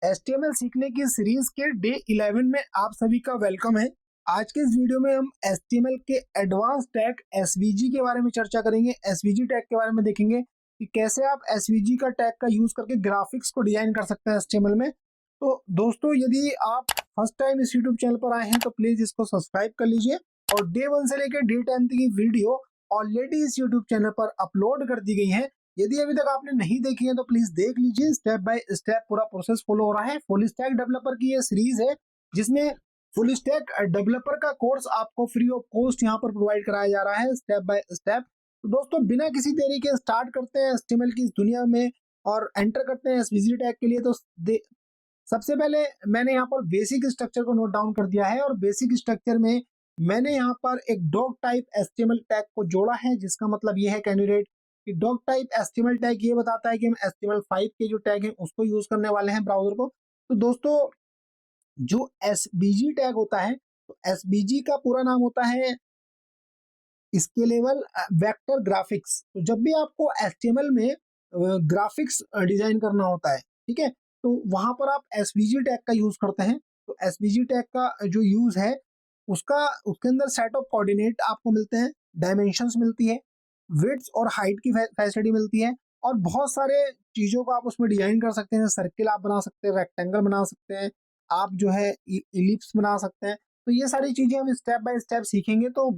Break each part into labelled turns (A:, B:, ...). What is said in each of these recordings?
A: HTML सीखने की series के डे 11 में आप सभी का वेलकम है। आज के इस वीडियो में हम HTML के एडवांस टैग SVG के बारे में चर्चा करेंगे। SVG टैग के बारे में देखेंगे कि कैसे आप SVG का टैग का यूज करके ग्राफिक्स को डिजाइन कर सकते हैं HTML में। तो दोस्तों, यदि आप फर्स्ट टाइम इस यूट्यूब चैनल पर आए हैं तो प्लीज इसको सब्सक्राइब कर लीजिए और डे 1 से लेकर डे 10 की वीडियो ऑलरेडी इस यूट्यूब चैनल पर अपलोड कर दी गई है। यदि अभी तक आपने नहीं देखी है तो प्लीज देख लीजिए, स्टेप बाय स्टेप पूरा प्रोसेस फॉलो हो रहा है। फुल स्टैक डेवलपर की ये सीरीज है जिसमें फुल स्टैक डेवलपर का कोर्स आपको फ्री ऑफ कॉस्ट यहाँ पर प्रोवाइड कराया जा रहा है स्टेप बाय स्टेप। तो दोस्तों, बिना किसी देरी के स्टार्ट करते हैं HTML की इस दुनिया में और एंटर करते हैं SVG टैग के लिए। तो सबसे पहले मैंने यहाँ पर बेसिक स्ट्रक्चर को नोट डाउन कर दिया है और बेसिक स्ट्रक्चर में मैंने यहाँ पर एक डॉग टाइप HTML टैग को जोड़ा है, जिसका मतलब ये है कैंडिडेट कि डॉग टाइप HTML टैग ये बताता है कि हम HTML5 के जो टैग हैं उसको यूज करने वाले हैं ब्राउजर को। तो दोस्तों, जो SVG टैग होता है, तो SVG का पूरा नाम होता है स्केलेबल वेक्टर ग्राफिक्स। तो जब भी आपको HTML में ग्राफिक्स डिजाइन करना होता है, ठीक है, तो वहां पर आप SVG टैग का यूज करते हैं। तो SVG टैग का जो यूज है उसके अंदर सेट ऑफ कोऑर्डिनेट आपको मिलते हैं, डायमेंशंस मिलती है, विड्थ और हाइट की फैसिलिटी मिलती है और बहुत सारे चीजों को आप उसमें डिजाइन कर सकते हैं। सर्किल आप बना सकते हैं, रेक्टेंगल बना सकते हैं, आप जो है इलिप्स बना सकते हैं। तो ये सारी चीजें हम स्टेप बाय स्टेप सीखेंगे। तो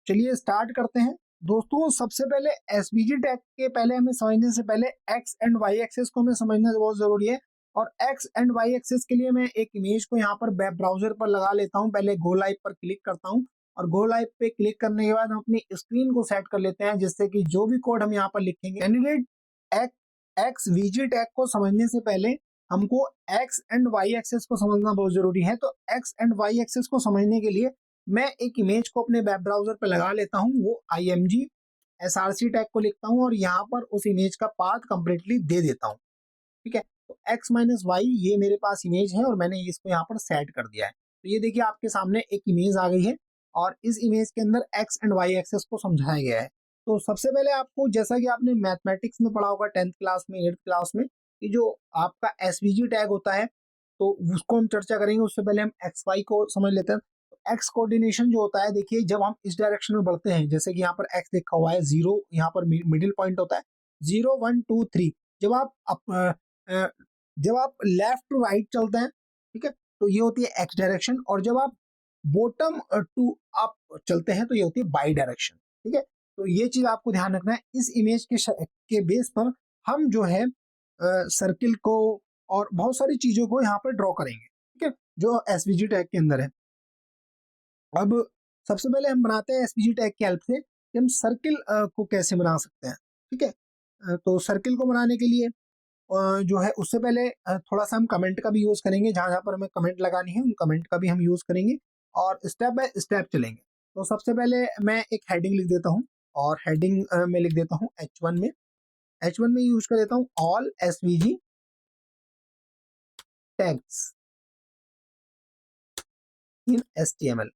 A: चलिए स्टार्ट करते हैं। दोस्तों, सबसे पहले SVG टैग के पहले हमें समझने से पहले एक्स एंड वाई एक्सेस को हमें समझना बहुत जरूरी है। और एक्स एंड वाई एक्सेस के लिए मैं एक इमेज को यहाँ पर वेब ब्राउजर पर लगा लेता हूँ। पहले गो लाइव पर क्लिक करता हूँ और गो लाइव पे क्लिक करने के बाद हम अपनी स्क्रीन को सेट कर लेते हैं, जिससे कि जो भी कोड हम यहाँ पर लिखेंगे, कैंडिडेट एक्स वीजी टैग को समझने से पहले हमको एक्स एंड वाई एक्सेस को समझना बहुत जरूरी है। तो एक्स एंड वाई एक्सेस को समझने के लिए मैं एक इमेज को अपने वेब ब्राउजर पे लगा लेता हूँ, वो IMG SRC टैग को लिखता हूँ और यहाँ पर उस इमेज का पाथ कंप्लीटली दे देता हूँ। ठीक है, तो x माइनस वाई ये मेरे पास इमेज है और मैंने इसको यहाँ पर सेट कर दिया है। तो ये देखिए आपके सामने एक इमेज आ गई है और इस इमेज के अंदर x एंड y एक्सेस को समझाया गया है। तो सबसे पहले आपको, जैसा कि आपने मैथमेटिक्स में पढ़ा होगा 10th क्लास में, 8th क्लास में, कि जो आपका SVG टैग होता है तो उसको हम चर्चा करेंगे। उससे पहले हम XY को समझ लेते हैं। तो एक्स कोऑर्डिनेशन जो होता है, देखिए जब हम इस डायरेक्शन में बढ़ते हैं, जैसे कि यहाँ पर x लिखा हुआ है, 0 यहाँ पर मिडिल पॉइंट होता है, 0 1 2 3। जब आप लेफ्ट टू राइट चलते हैं, ठीक है, तो ये होती है एक्स डायरेक्शन। और जब आप बॉटम टू अप चलते हैं तो ये होती है बाई डायरेक्शन। ठीक है, तो ये चीज आपको ध्यान रखना है। इस इमेज के बेस पर हम जो है सर्किल को और बहुत सारी चीजों को यहाँ पर ड्रॉ करेंगे, ठीक है, जो SVG टैग के अंदर है। अब सबसे पहले हम बनाते हैं SVG टैग की हेल्प से कि हम सर्किल को कैसे बना सकते हैं। ठीक है, तो सर्किल को बनाने के लिए जो है उससे पहले थोड़ा सा हम कमेंट का भी यूज करेंगे। जहां जहां पर हमें कमेंट लगानी है उन कमेंट का भी हम यूज करेंगे और स्टेप बाय स्टेप चलेंगे। तो सबसे पहले मैं एक हेडिंग लिख देता हूं और हेडिंग में लिख देता हूं H1 में यूज कर देता हूं ऑल SVG टैग्स इन HTML।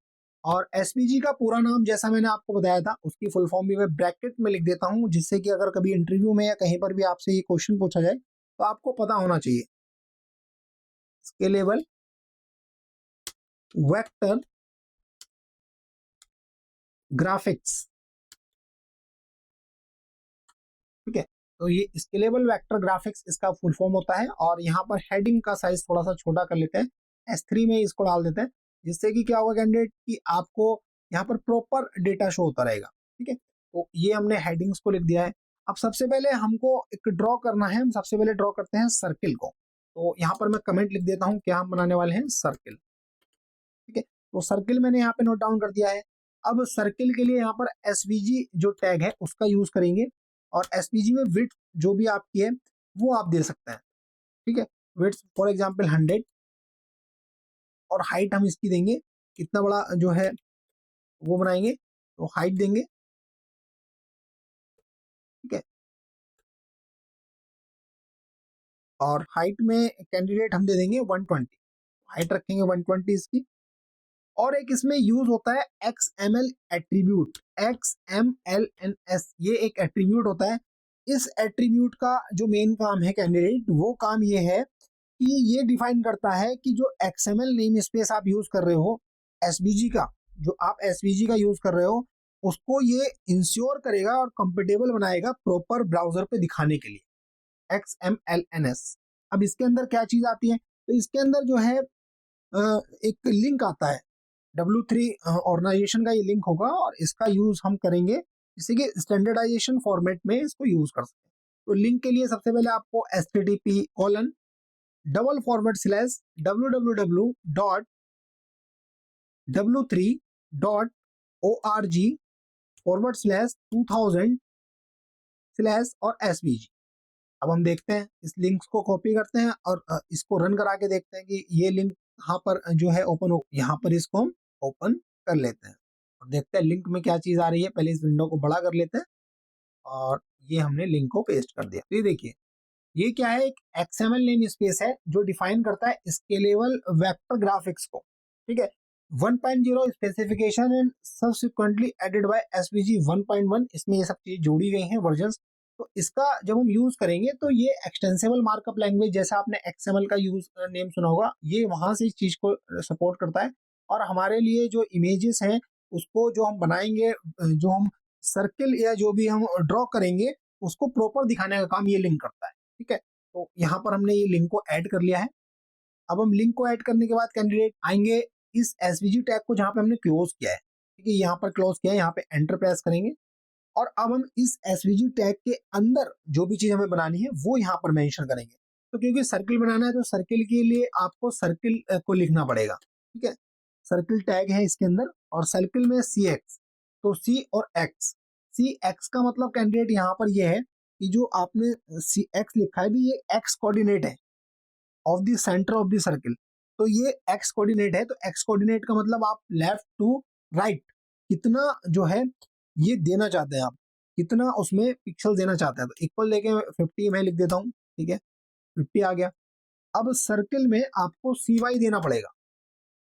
A: और SVG का पूरा नाम जैसा मैंने आपको बताया था उसकी फुल फॉर्म भी मैं ब्रैकेट में लिख देता हूं, जिससे कि अगर कभी इंटरव्यू में या कहीं पर भी आपसे ये क्वेश्चन पूछा जाए तो आपको पता होना चाहिए। Scalable vector graphics. ठीक है, तो ये स्केलेबल वेक्टर ग्राफिक्स इसका फुल फॉर्म होता है। और यहाँ पर हेडिंग का साइज थोड़ा सा छोटा कर लेते हैं, S3 में इसको डाल देते हैं, जिससे कि क्या होगा कैंडिडेट कि आपको यहाँ पर प्रॉपर डेटा शो होता रहेगा। ठीक है, तो ये हमने हेडिंग्स को लिख दिया है। अब सबसे पहले हमको एक ड्रॉ करना है। हम सबसे पहले ड्रॉ करते हैं सर्किल को। तो यहाँ पर मैं कमेंट लिख देता हूँ, क्या हम बनाने वाले हैं, सर्किल। ठीक है, तो सर्किल मैंने यहाँ पे नोट डाउन कर दिया है। अब सर्किल के लिए यहाँ पर SVG जो टैग है उसका यूज करेंगे और SVG में विड्थ जो भी आपकी है वो आप दे सकते हैं। ठीक है, विड्थ फॉर एग्जांपल 100 और हाइट हम इसकी देंगे, कितना बड़ा जो है वो बनाएंगे तो हाइट देंगे। ठीक है, और हाइट में कैंडिडेट हम दे देंगे 120, हाइट रखेंगे 120 इसकी। और एक इसमें यूज होता है XML एट्रीब्यूट, XMLNS, ये एक एट्रीब्यूट होता है। इस एट्रीब्यूट का जो मेन काम है कैंडिडेट, वो काम ये है कि ये डिफाइन करता है कि जो XML नेम स्पेस आप यूज कर रहे हो एसवीजी का, जो आप एसवीजी का यूज कर रहे हो उसको ये इंश्योर करेगा और कंपेटेबल बनाएगा प्रॉपर ब्राउजर पे दिखाने के लिए, XMLNS। अब इसके अंदर क्या चीज आती है, तो इसके अंदर जो है एक लिंक आता है W3 ऑर्गेनाइजेशन का, ये लिंक होगा और इसका यूज हम करेंगे जिससे कि स्टैंडर्डाइजेशन फॉर्मेट में इसको यूज कर सकें। तो लिंक के लिए सबसे पहले आपको http://www.w3.org/2000/ और SVG। अब हम देखते हैं, इस लिंक्स को कॉपी करते हैं और इसको रन करा के देखते हैं कि ये लिंक यहाँ पर जो है ओपन हो, यहाँ पर इसको हम ओपन कर लेते हैं और देखते हैं लिंक में क्या चीज आ रही है। पहले इस विंडो को बड़ा कर लेते हैं और ये हमने लिंक को पेस्ट कर दिया। तो ये देखिए, ये क्या है, एक XML नेम स्पेस है जो डिफाइन करता है स्केलेबल वेक्टर ग्राफिक्स को, ठीक है। 1.0 specification and subsequently added by SVG 1.1, इसमें ये सब चीज जोड़ी गई हैं वर्जन्स। तो इसका जब हम यूज करेंगे तो ये एक्सटेंसिबल मार्कअप लैंग्वेज, जैसा आपने XML का यूज नेम सुना होगा, ये वहां से इस चीज को सपोर्ट करता है और हमारे लिए जो इमेजेस हैं उसको जो हम बनाएंगे, जो हम सर्किल या जो भी हम ड्रॉ करेंगे उसको प्रॉपर दिखाने का काम ये लिंक करता है, ठीक है। तो यहाँ पर हमने ये लिंक को ऐड कर लिया है। अब हम लिंक को ऐड करने के बाद कैंडिडेट आएंगे इस SVG टैग को जहाँ पे हमने क्लोज किया है, ठीक है, यहाँ पर क्लोज किया है, यहाँ पे एंटर प्रेस करेंगे और अब हम इस SVG टैग के अंदर जो भी चीज हमें बनानी है वो यहाँ पर मेंशन करेंगे। तो क्योंकि सर्किल बनाना है तो सर्किल के लिए आपको सर्किल को लिखना पड़ेगा, ठीक है। सर्किल टैग है इसके अंदर और सर्किल में CX, तो C और X। CX का मतलब कैंडिडेट यहाँ पर ये है कि जो आपने CX लिखा है ये X कोऑर्डिनेट है of the centre of the circle, तो ये X कोऑर्डिनेट है। तो X कोऑर्डिनेट का मतलब आप लेफ्ट टू राइट कितना जो है ये देना चाहते हैं, आप कितना उसमें पिक्सल देना चाहते हैं। तो इक्वल लेके 50 मैं लिख देता हूँ, ठीक है, 50 आ गया। अब सर्किल में आपको CY देना पड़ेगा,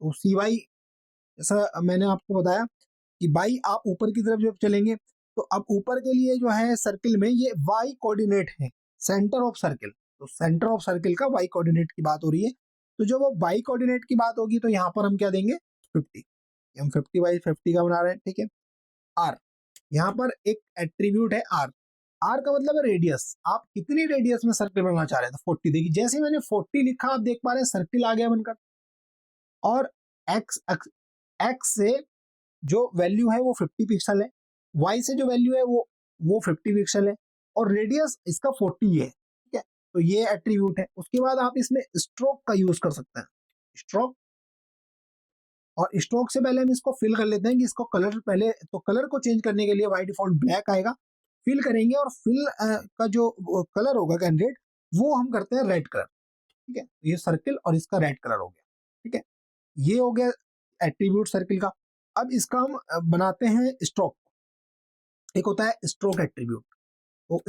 A: तो CY जैसा मैंने आपको बताया कि बाई आप ऊपर की तरफ जब चलेंगे तो अब ऊपर के लिए जो है सर्किल में ये Y कोऑर्डिनेट है, सेंटर ऑफ सर्किल। तो सेंटर ऑफ सर्किल का Y कोऑर्डिनेट की बात हो रही है, तो जब वो Y कोऑर्डिनेट की बात होगी तो यहाँ पर हम क्या देंगे 50, हम 50/50 का बना रहे हैं, ठीक है। R, यहाँ पर एक एट्रीब्यूट है R का मतलब है रेडियस, आप कितनी रेडियस में सर्किल बनाना चाह रहे हैं। तो 40, देखिए जैसे मैंने 40 लिखा आप देख पा रहे हैं सर्किल आ गया बनकर। और X से जो वैल्यू है वो 50 पिक्सल है, Y से जो वैल्यू है वो 50 पिक्सल है और रेडियस इसका 40 है, ठीक है। तो ये एट्रीब्यूट है। उसके बाद आप इसमें स्ट्रोक का यूज कर सकते हैं, स्ट्रोक। और स्ट्रोक से पहले हम इसको फिल कर लेते हैं कि इसको कलर, पहले तो कलर को चेंज करने के लिए बाय डिफॉल्ट ब्लैक आएगा, फिल करेंगे और फिल का जो कलर होगा कैंडिडेट वो हम करते हैं रेड कलर, ठीक है। ये सर्किल और इसका रेड कलर हो गया, ठीक है। ये हो गया एट्रीब्यूट सर्किल का। अब इसका हम बनाते हैं स्ट्रोक, एक होता है स्ट्रोक एट्रीब्यूट। तो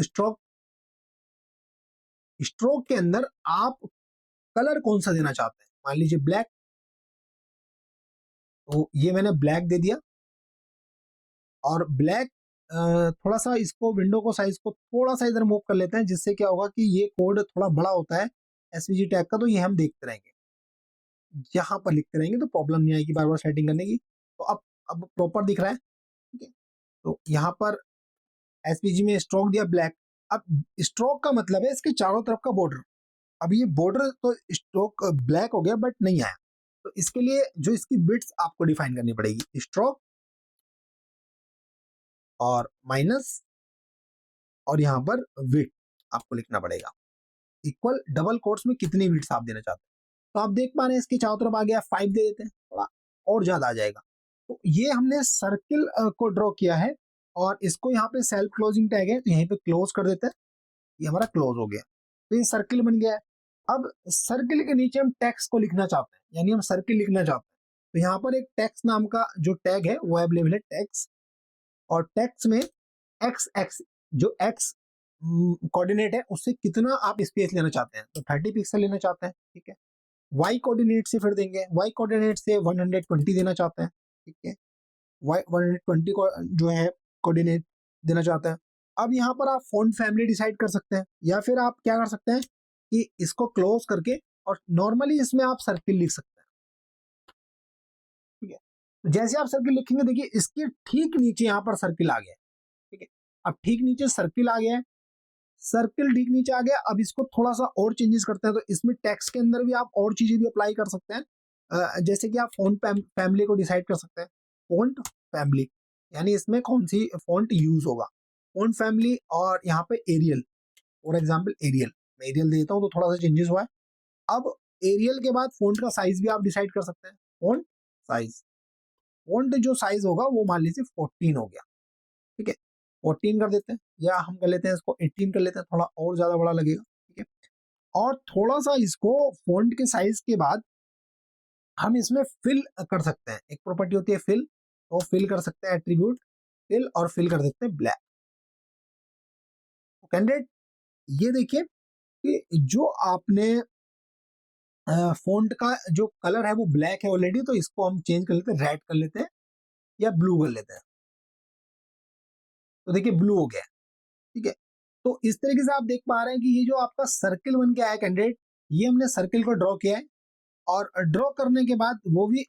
A: स्ट्रोक के अंदर आप कलर कौन सा देना चाहते हैं, मान लीजिए ब्लैक, तो ये मैंने ब्लैक दे दिया। और ब्लैक थोड़ा सा इसको विंडो को साइज को थोड़ा सा इधर मूव कर लेते हैं, जिससे क्या होगा कि ये कोड थोड़ा बड़ा होता है SVG टैग का, तो ये हम देखते रहेंगे, यहाँ पर लिखते रहेंगे तो प्रॉब्लम नहीं आएगी बार बार सेटिंग करने की। तो अब प्रॉपर दिख रहा है, ठीक है। तो यहाँ पर SVG में स्ट्रोक दिया ब्लैक। अब स्ट्रोक का मतलब है इसके चारों तरफ का बॉर्डर। अब ये बॉर्डर तो स्ट्रोक ब्लैक हो गया बट नहीं आया, तो इसके लिए जो इसकी बिट्स आपको डिफाइन करनी पड़ेगी, स्ट्रोक और माइनस और यहाँ पर विड्थ आपको लिखना पड़ेगा, इक्वल डबल कोट्स में कितनी विड्थ आप देना चाहते हैं। तो आप देख पा रहे हैं इसके चारों तरफ आ गया, 5 दे देते हैं, थोड़ा और ज्यादा आ जाएगा। तो ये हमने सर्किल को ड्रॉ किया है और इसको यहाँ पे सेल्फ क्लोजिंग टैग है, तो यहीं पे क्लोज कर देते हैं, ये हमारा क्लोज हो गया। तो ये सर्किल बन गया है। अब सर्किल के नीचे हम टेक्स्ट को लिखना चाहते हैं, यानी हम सर्किल लिखना चाहते हैं, तो यहाँ पर एक टेक्स्ट नाम का जो टैग है वो अवेलेबल है, टेक्स्ट। और टेक्स्ट में एक्स जो एक्स कोऑर्डिनेट है उससे कितना आप स्पेस लेना चाहते हैं, तो 30 पिक्सल लेना चाहते हैं, ठीक है। वाई कोऑर्डिनेट से फिर देंगे, वाई कोऑर्डिनेट से 120 देना चाहते हैं, ठीक है। वाई 120 को जो है कोऑर्डिनेट देना चाहते हैं। अब यहाँ पर आप फॉन्ट फैमिली डिसाइड कर सकते हैं, या फिर आप क्या कर सकते हैं कि इसको क्लोज करके और नॉर्मली इसमें आप सर्किल लिख सकते हैं, ठीक है। तो जैसे आप सर्किल लिखेंगे, देखिए इसके ठीक नीचे यहाँ पर सर्किल आ गया, ठीक है। अब ठीक नीचे सर्किल आ गया है, सर्किल ठीक नीचे आ गया। अब इसको थोड़ा सा और चेंजेस करते हैं, तो इसमें टेक्स्ट के अंदर भी आप और चीजें भी अप्लाई कर सकते हैं। जैसे कि आप फॉन्ट फैमिली को डिसाइड कर सकते हैं, फॉन्ट फैमिली, यानी इसमें कौन सी फॉन्ट यूज होगा, फॉन्ट फैमिली। और यहाँ पे एरियल, फॉर एग्जाम्पल एरियल, मैं एरियल देता हूँ तो थोड़ा सा चेंजेस हुआ है। अब एरियल के बाद फॉन्ट का साइज भी आप डिसाइड कर सकते हैं, फॉन्ट साइज, फॉन्ट जो साइज होगा वो मान लीजिए 14 हो गया, ठीक है, 14 कर देते हैं, या हम कर लेते हैं इसको 18 कर लेते हैं, थोड़ा और ज्यादा बड़ा लगेगा, ठीक है। और थोड़ा सा इसको फॉन्ट के साइज के बाद हम इसमें फिल कर सकते हैं, एक प्रॉपर्टी होती है फिल, तो फिल कर सकते हैं, एट्रीब्यूट फिल, और फिल कर देते हैं ब्लैक। कैंडिडेट ये देखिए कि जो आपने फॉन्ट का जो कलर है वो ब्लैक है ऑलरेडी, तो इसको हम चेंज कर लेते हैं, रेड कर लेते हैं या ब्लू कर लेते हैं। तो देखिए ब्लू हो गया, ठीक है। तो इस तरीके से आप देख पा रहे हैं कि ये जो आपका सर्किल बन के आया कैंडिडेट, ये हमने सर्किल को ड्रॉ किया है, और ड्रॉ करने के बाद वो भी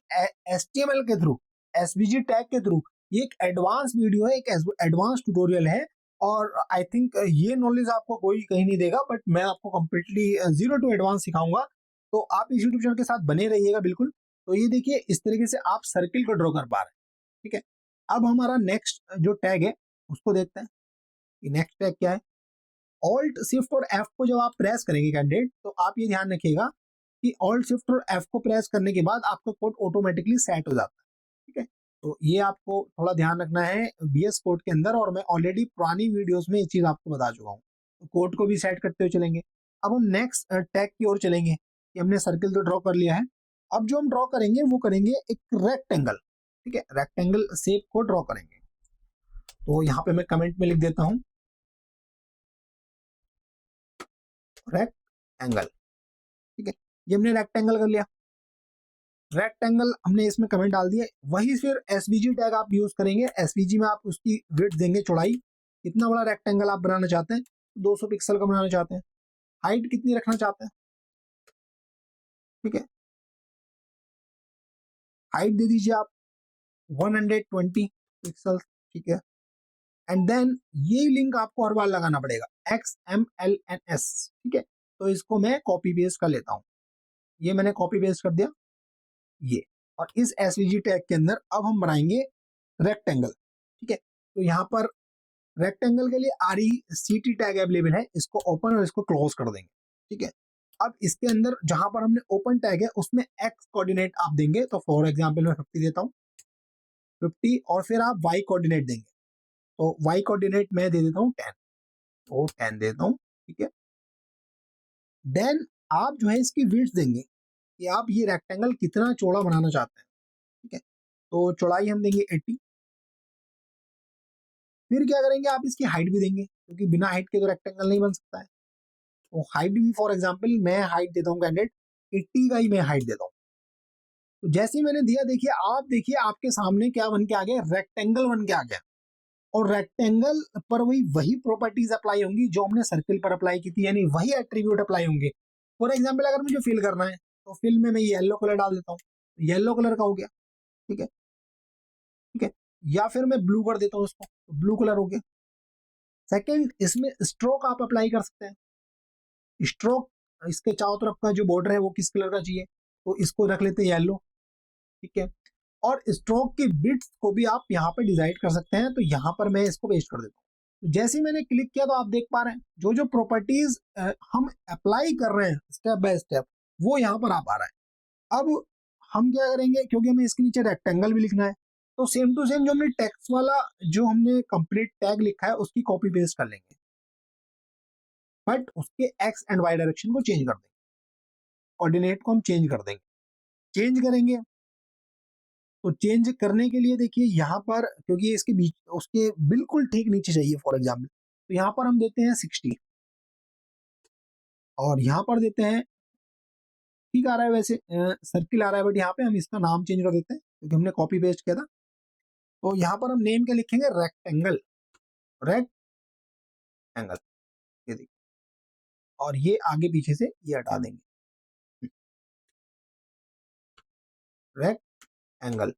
A: HTML के थ्रू, SVG टैग के थ्रू। ये एक एडवांस वीडियो है, एक एडवांस ट्यूटोरियल है, और आई थिंक ये नॉलेज आपको कोई कहीं नहीं देगा, बट मैं आपको कंप्लीटली 0 टू एडवांस सिखाऊंगा। तो आप इस यूट्यूब चैनल के साथ बने रहिएगा बिल्कुल। तो ये देखिए इस तरीके से आप सर्किल को ड्रॉ कर पा रहे हैं, ठीक है। अब हमारा नेक्स्ट जो टैग है उसको देखते हैं कि नेक्स्ट टैग क्या है। ऑल्ट शिफ्ट और एफ को जब आप प्रेस करेंगे कैंडिडेट, तो आप ये ध्यान रखिएगा कि ऑल्ट शिफ्ट और एफ को प्रेस करने के बाद आपका कोड ऑटोमेटिकली सेट हो जाता है, ठीक है। तो ये आपको थोड़ा ध्यान रखना है VS कोड के अंदर, और मैं ऑलरेडी पुरानी वीडियोस में ये चीज आपको बता चुका हूँ। तो कोड को भी सेट करते हुए चलेंगे। अब हम नेक्स्ट टैग की ओर चलेंगे कि हमने सर्किल तो ड्रॉ कर लिया है। अब जो हम ड्रॉ करेंगे वो करेंगे एक रेक्टेंगल, ठीक है, रेक्टेंगल शेप को ड्रॉ करेंगे। तो यहाँ पे मैं कमेंट में लिख देता हूँ रेक्टेंगल, ठीक है। ये हमने रेक्टेंगल कर लिया, रेक्टेंगल हमने इसमें कमेंट डाल दिया। वही फिर SVG टैग आप यूज करेंगे, SVG में आप उसकी विड्थ देंगे, चौड़ाई, कितना बड़ा रेक्टेंगल आप बनाना चाहते हैं, 200 पिक्सल का बनाना चाहते हैं, हाइट कितनी रखना चाहते हैं, ठीक है, हाइट दे दीजिए आप 120 पिक्सल, ठीक है। एंड देन ये लिंक आपको हर बार लगाना पड़ेगा, XMLNS, ठीक है। तो इसको मैं कॉपी पेस्ट कर लेता हूँ, ये मैंने कॉपी पेस्ट कर दिया ये। और इस SVG टैग के अंदर अब हम बनाएंगे रेक्टेंगल, ठीक है। तो यहाँ पर रेक्टेंगल के लिए RECT टैग अवेलेबल है, इसको ओपन और इसको क्लोज कर देंगे, ठीक है। अब इसके अंदर जहां पर हमने ओपन टैग है उसमें X कोऑर्डिनेट आप देंगे, तो फॉर एग्जांपल मैं 50 देता हूँ, 50, और फिर आप Y कोऑर्डिनेट देंगे, तो Y कोऑर्डिनेट मैं दे देता हूँ 10, तो 10 देता हूँ, ठीक है। देन आप जो है इसकी विड्थ देंगे कि आप ये रेक्टेंगल कितना चौड़ा बनाना चाहते हैं, ठीक है। तो चौड़ाई हम देंगे 80। फिर क्या करेंगे, आप इसकी हाइट भी देंगे, क्योंकि बिना हाइट के तो रेक्टेंगल नहीं बन सकता है। तो हाइट भी, फॉर एग्जांपल मैं हाइट देता हूँ कैंडिडेट 80 का ही मैं हाइट देता हूँ। तो जैसे ही मैंने दिया, देखिए आपके सामने क्या बन के आ गया, रेक्टेंगल बन के आ गया। और रेक्टेंगल पर वही प्रॉपर्टीज अप्लाई होंगी जो हमने सर्किल पर अप्लाई की थी, यानी वही एट्रीब्यूट अप्लाई होंगे। फॉर एग्जाम्पल अगर मुझे फिल करना है, तो फिल में मैं येलो कलर डाल देता हूँ, येलो कलर का हो गया, ठीक है, ठीक है। या फिर मैं ब्लू कर देता हूँ इसको, तो ब्लू कलर हो गया। सेकेंड, इसमें स्ट्रोक आप अप्लाई कर सकते हैं, स्ट्रोक, इसके चारों तरफ का जो बॉर्डर है वो किस कलर का चाहिए, तो इसको रख लेते हैं येलो, ठीक है। और स्ट्रोक की बिट्स को भी आप यहाँ पे डिसाइड कर सकते हैं, तो यहाँ पर मैं इसको पेस्ट कर देता हूँ। तो जैसे ही मैंने क्लिक किया, तो आप देख पा रहे हैं जो जो प्रॉपर्टीज हम अप्लाई कर रहे हैं स्टेप बाय स्टेप, वो यहाँ पर आ पा रहा है। अब हम क्या करेंगे, क्योंकि हमें इसके नीचे रेक्टेंगल भी लिखना है, तो सेम टू सेम जो हमने टेक्स्ट वाला जो हमने कंप्लीट टैग लिखा है उसकी कॉपी पेस्ट कर लेंगे, बट उसके X एंड Y डायरेक्शन को चेंज कर देंगे, कोऑर्डिनेट को हम चेंज कर देंगे। चेंज करेंगे, तो चेंज करने के लिए देखिए यहाँ पर, क्योंकि इसके बीच उसके बिल्कुल ठीक नीचे चाहिए फॉर एग्जाम्पल, तो यहाँ पर हम देते हैं 60, और यहाँ पर देते हैं, ठीक आ रहा है वैसे, सर्किल आ रहा है, बट यहाँ पे हम इसका नाम चेंज कर देते हैं क्योंकि हमने कॉपी पेस्ट किया था। तो यहाँ पर हम नेम क्या लिखेंगे, रेक्टेंगल, रेक्टेंगल, ये देखिए, और ये आगे पीछे से ये हटा देंगे। रेक्टेंगल।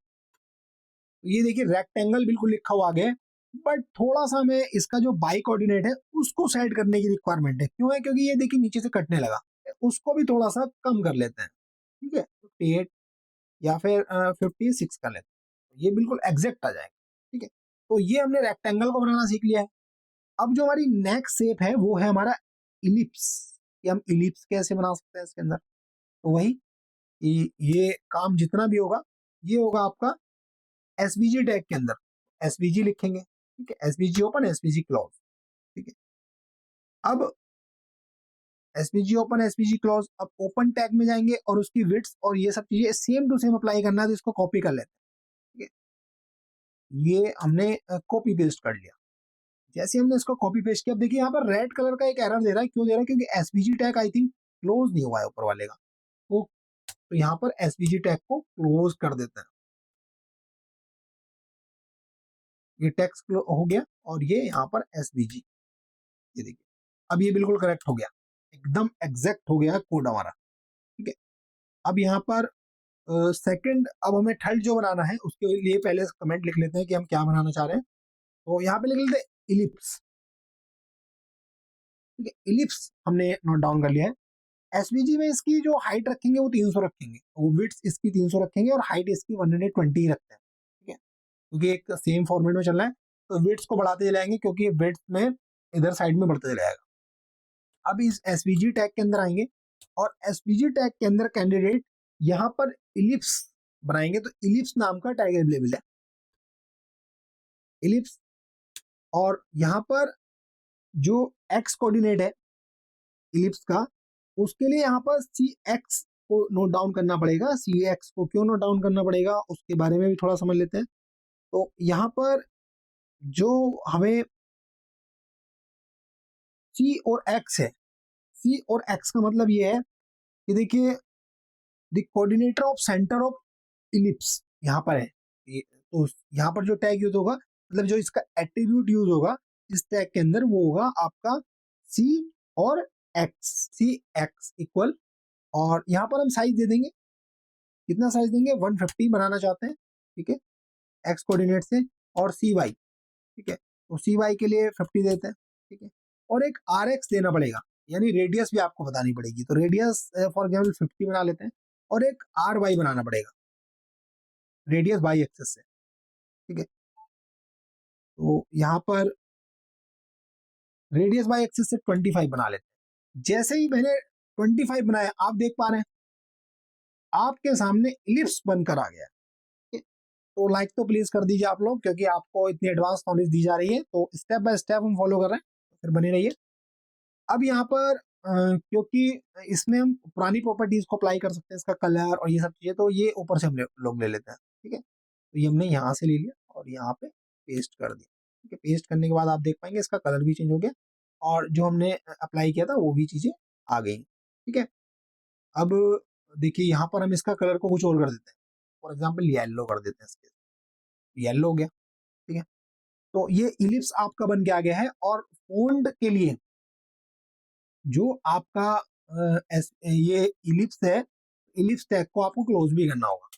A: ये देखिए रेक्टेंगल बिल्कुल लिखा हुआ आगे है, बट थोड़ा सा हमें इसका जो बाई कोऑर्डिनेट है उसको सेट करने की रिक्वायरमेंट है। क्यों है? क्योंकि ये देखिए नीचे से कटने लगा, उसको भी थोड़ा सा कम कर लेते हैं। ठीक है, 58 या फिर 56 कर लेते हैं, ये बिल्कुल एग्जैक्ट आ जाएगा। ठीक है, तो ये हमने रेक्टेंगल को बनाना सीख लिया है। अब जो हमारी नेक्स्ट शेप है वो है हमारा इलिप्स, कि हम इलिप्स कैसे बना सकते हैं इसके अंदर। तो वही ये काम जितना भी होगा ये होगा आपका एसवीजी टैग के अंदर। एसवीजी लिखेंगे, ठीक है, एसवीजी ओपन, एसवीजी क्लोज। ठीक है, अब एसवीजी ओपन, एसवीजी क्लोज। अब ओपन टैग में जाएंगे और उसकी विड्थ और ये सब चीजें सेम टू सेम अप्लाई करना है, तो इसको कॉपी कर लेते हैं। ठीक है, ये हमने कॉपी पेस्ट कर लिया। जैसे हमने इसको कॉपी पेस्ट किया, अब देखिए यहाँ पर रेड कलर का एक एरर दे रहा है। क्यों दे रहा है? क्योंकि SVG tag I think close नहीं हुआ है ऊपर वाले का। तो यहाँ पर एसवीजी टैग को क्लोज कर देते हैं। ये टेक्स्ट हो गया और ये यहाँ पर एसवीजी, ये देखिए अब ये बिल्कुल करेक्ट हो गया, एकदम एग्जैक्ट हो गया कोड हमारा। ठीक है, अब यहाँ पर सेकंड, अब हमें थर्ड जो बनाना है उसके लिए पहले कमेंट लिख लेते हैं कि हम क्या बनाना चाह रहे हैं। तो यहाँ पे लिख लेते हैं इलिप्स। ठीक है, इलिप्स हमने नोट डाउन कर लिया है। एसवीजी में इसकी जो हाइट रखेंगे वो 300 रखेंगे, वो विड्थ इसकी 300 रखेंगे और हाइट इसकी 120 रखते हैं। ठीक है, क्योंकि एक सेम फॉर्मेट में चल रहा है, तो विड्थ को बढ़ाते जाएंगे क्योंकि विड्थ में इधर साइड में बढ़ते जाएगा। अब इस एसवीजी टैग के अंदर आएंगे और एसवीजी टैग के अंदर कैंडिडेट यहाँ पर इलिप्स बनाएंगे, तो इलिप्स नाम का टैग अवेलेबल है, इलिप्स। और यहाँ पर जो एक्स कोऑर्डिनेट है इलिप्स का, उसके लिए यहाँ पर सी एक्स को नोट डाउन करना पड़ेगा। सी एक्स को क्यों नोट डाउन करना पड़ेगा उसके बारे में भी थोड़ा समझ लेते हैं। तो यहाँ पर जो हमें सी और एक्स है, सी और एक्स का मतलब ये है कि देखिए the coordinator of centre of ellipse यहाँ पर है। तो यहाँ पर जो टैग यूज होगा, मतलब जो इसका एट्रीब्यूट यूज होगा इस टैग के अंदर, वो होगा आपका सी और एक्स। सी एक्स इक्वल, और यहाँ पर हम साइज दे देंगे, कितना साइज देंगे? 150 बनाना चाहते हैं। ठीक है, एक्स कोऑर्डिनेट से, और सी वाई। ठीक है, तो सी वाई के लिए 50 देते हैं। ठीक है, और एक आर एक्स देना पड़ेगा, यानी रेडियस भी आपको बतानी पड़ेगी। तो रेडियस फॉर एग्जाम्पल 50 बना लेते हैं, और एक आर वाई बनाना पड़ेगा, रेडियस वाई एक्सेस से। ठीक है, तो यहाँ पर रेडियस वाई एक्सेस से 25 बना लेते हैं। जैसे ही मैंने 25 बनाया, आप देख पा रहे हैं आपके सामने इलिप्स बनकर आ गया। तो लाइक तो प्लीज कर दीजिए आप लोग, क्योंकि आपको इतनी एडवांस नॉलेज दी जा रही है, तो स्टेप बाय स्टेप हम फॉलो कर रहे हैं, तो फिर बने रहिए। अब यहाँ पर क्योंकि इसमें हम पुरानी प्रॉपर्टीज को अप्लाई कर सकते हैं, इसका कलर और ये सब चीजें, तो ये ऊपर से हम लोग ले लेते हैं। ठीक है, तो ये हमने यहाँ से ले लिया और यहाँ पे पेस्ट कर दिया। ठीक है, पेस्ट करने के बाद आप देख पाएंगे इसका कलर भी चेंज हो गया, और जो हमने अप्लाई किया था वो भी चीजें आ गई। ठीक है, अब देखिए यहाँ पर हम इसका कलर को कुछ और कर देते हैं, फॉर एग्जाम्पल येलो कर देते हैं, इसके येलो हो गया। ठीक है, तो ये इलिप्स आपका बन के आ गया है। और फोल्ड के लिए जो आपका ये इलिप्स है, इलिप्स टैग को आपको क्लोज भी करना होगा,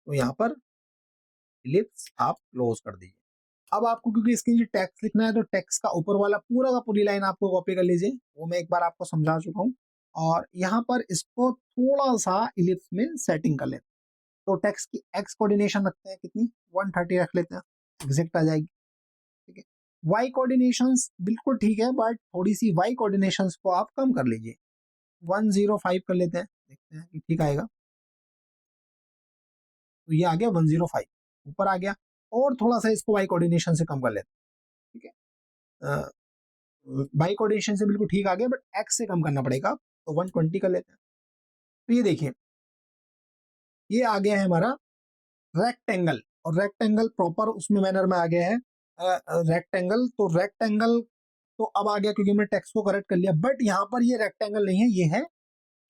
A: तो यहाँ पर इलिप्स आप क्लोज कर दीजिए। अब आपको क्योंकि इसके लिए टेक्स्ट लिखना है, तो टेक्स्ट का ऊपर वाला पूरा का पूरी लाइन आपको कॉपी कर लीजिए, वो मैं एक बार आपको समझा चुका हूँ। और यहाँ पर इसको थोड़ा सा इलिप्स में सेटिंग कर लेते हैं। तो टेक्स्ट की एक्स कोऑर्डिनेशन रखते हैं कितनी, 130 रख लेते हैं, एग्जैक्ट आ जाएगी। ठीक है, वाई कोऑर्डिनेशंस बिल्कुल ठीक है, बट थोड़ी सी वाई कोऑर्डिनेशंस को आप कम कर लीजिए, 105 कर लेते हैं, देखते हैं कि ठीक आएगा। तो ये आ गया 105, ऊपर आ गया। और थोड़ा सा इसको वाई कोऑर्डिनेशन से कम कर लेते हैं। ठीक है, वाई कोऑर्डिनेशन से बिल्कुल ठीक आ गया, बट एक्स से कम करना पड़ेगा, तो 120 कर लेते हैं। तो ये देखिए ये आ गया है हमारा रेक्टेंगल, और रेक्टेंगल प्रॉपर उसमें मैनर में आ गया है रेक्टेंगल। तो रेक्टेंगल तो अब आ गया क्योंकि हमने टेक्स्ट को करेक्ट कर लिया, बट यहाँ पर ये रेक्टेंगल नहीं है, ये है